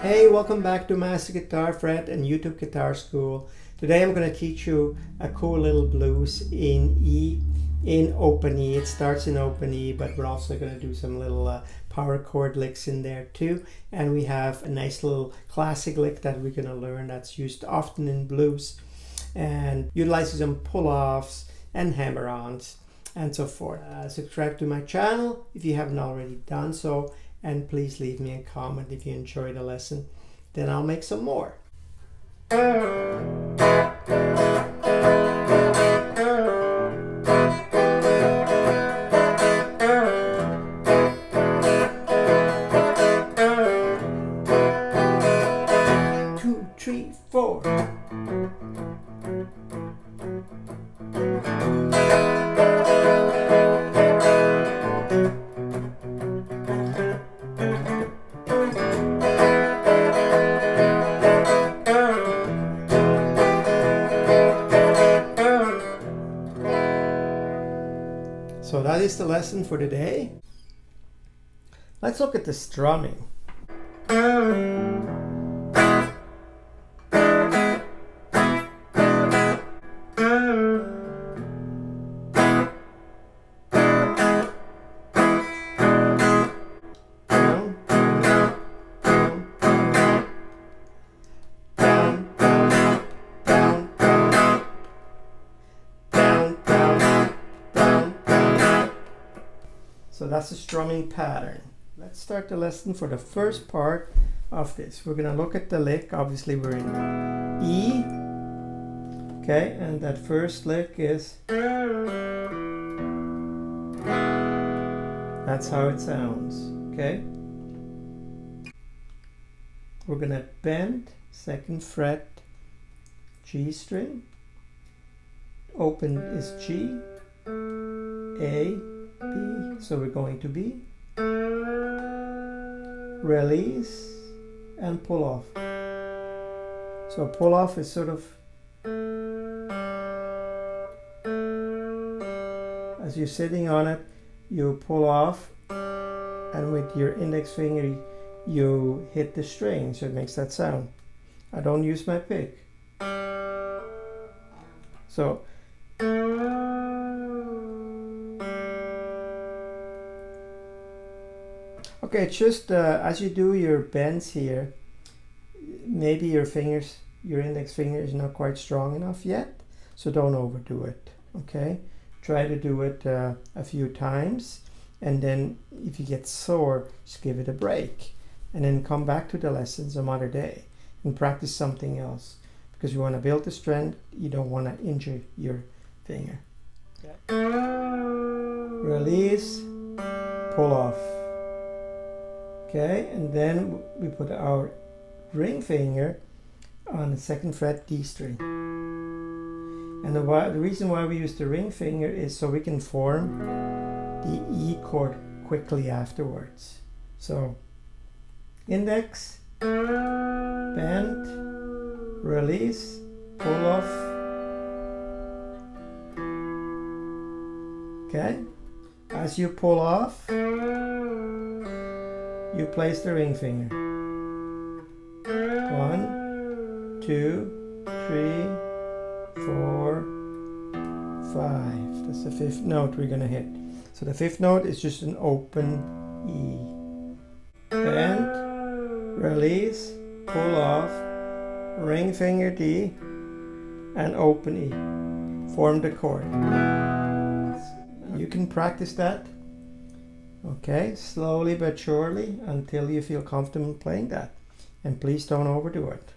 Hey, welcome back to Master Guitar Fred and YouTube Guitar School. Today I'm going to teach you a cool little blues in E, in open E. It starts in open E, but we're also going to do some little power chord licks in there too. And we have a nice little classic lick that we're going to learn that's used often in blues and utilizes some pull-offs and hammer-ons and so forth. Subscribe to my channel if you haven't already done so. And please leave me a comment if you enjoy the lesson. Then I'll make some more. Two, three, four. So that is the lesson for today. Let's look at the strumming. So that's the strumming pattern. Let's start the lesson for the first part of this. We're going to look at the lick. Obviously we're in E. Okay, and that first lick is... That's how it sounds. Okay. We're going to bend, 2nd fret, G string. Open is G, A, B, so we're going to B, release, and pull off. So pull off is sort of, as you're sitting on it, you pull off, and with your index finger you hit the string, so it makes that sound. I don't use my pick. So okay, just as you do your bends here, maybe your fingers, your index finger is not quite strong enough yet, so don't overdo it, okay? Try to do it a few times, and then if you get sore, just give it a break, and then come back to the lesson some other day and practice something else, because you want to build the strength, you don't want to injure your finger. Okay. Release, pull off. Okay, and then we put our ring finger on the 2nd fret D string. And the reason why we use the ring finger is so we can form the E chord quickly afterwards. So, index, bend, release, pull off. Okay, as you pull off, you place the ring finger. 1, 2, 3, 4, 5. That's the 5th note we're going to hit. So the 5th note is just an open E. Bend, release, pull off, ring finger D, and open E. Form the chord. You can practice that. Okay, slowly but surely until you feel comfortable playing that. And please don't overdo it.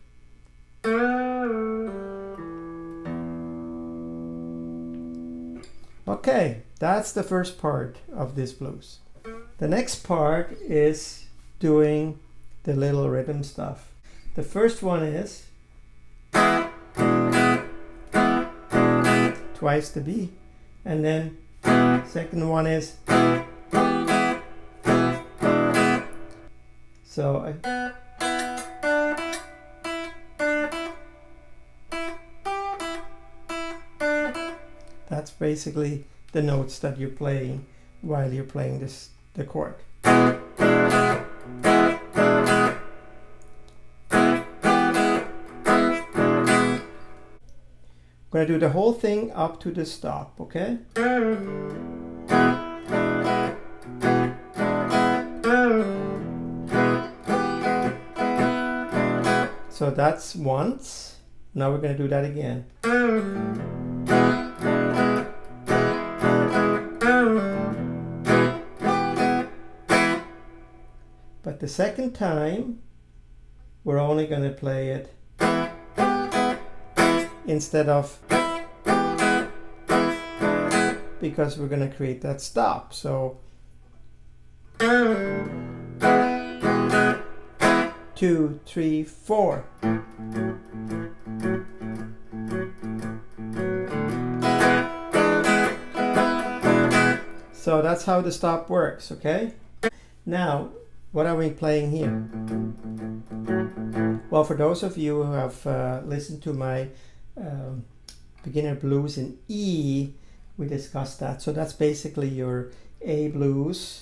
Okay, that's the first part of this blues. The next part is doing the little rhythm stuff. The first one is twice the B, and then second one is so that's basically the notes that you're playing while you're playing the chord. going to do the whole thing up to the stop, okay? So that's once. Now we're going to do that again. But the second time, we're only going to play it instead of, because we're going to create that stop. So 2, 3, 4. So that's how the stop works, okay? Now, what are we playing here? Well, for those of you who have listened to my beginner blues in E, we discussed that. So that's basically your A blues.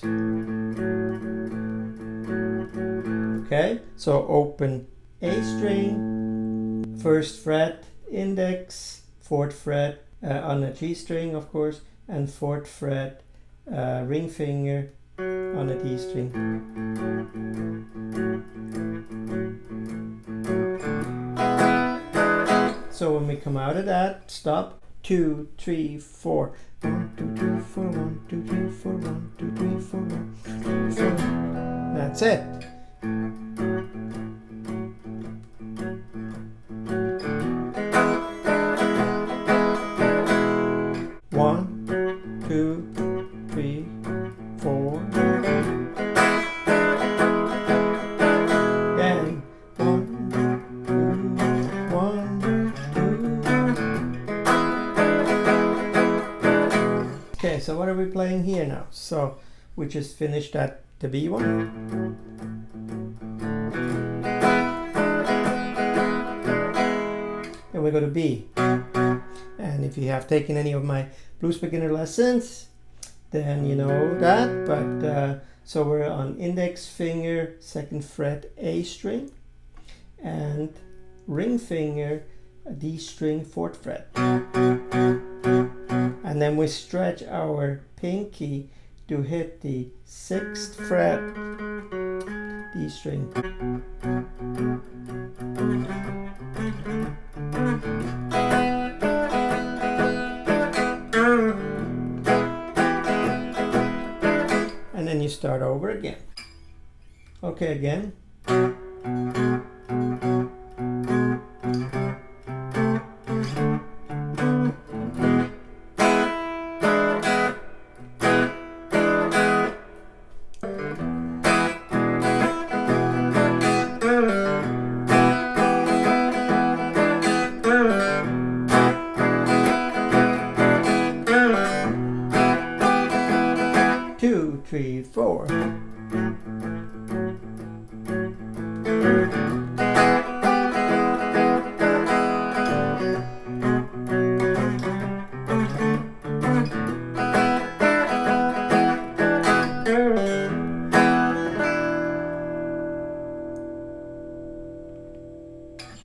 Okay, so open A string, 1st fret, index, 4th fret on a G string, of course, and 4th fret, ring finger on a D string. So when we come out of that, stop, 2, 3, 4. 1, 2, 3, 4, 1, 2, 3, 4, 1, 2, 3, 4, 1, 2, 3, 4. That's it. One, 2, 3, 4. And 1, 2. Okay, so what are we playing here now? So we just finished the B one. And we go to B. And if you have taken any of my blues beginner lessons, then you know that. But so we're on index finger, 2nd fret, A string, and ring finger, D string, 4th fret. And then we stretch our pinky to hit the 6th fret, D string. And then you start over again. Okay, again. 2, 3, 4.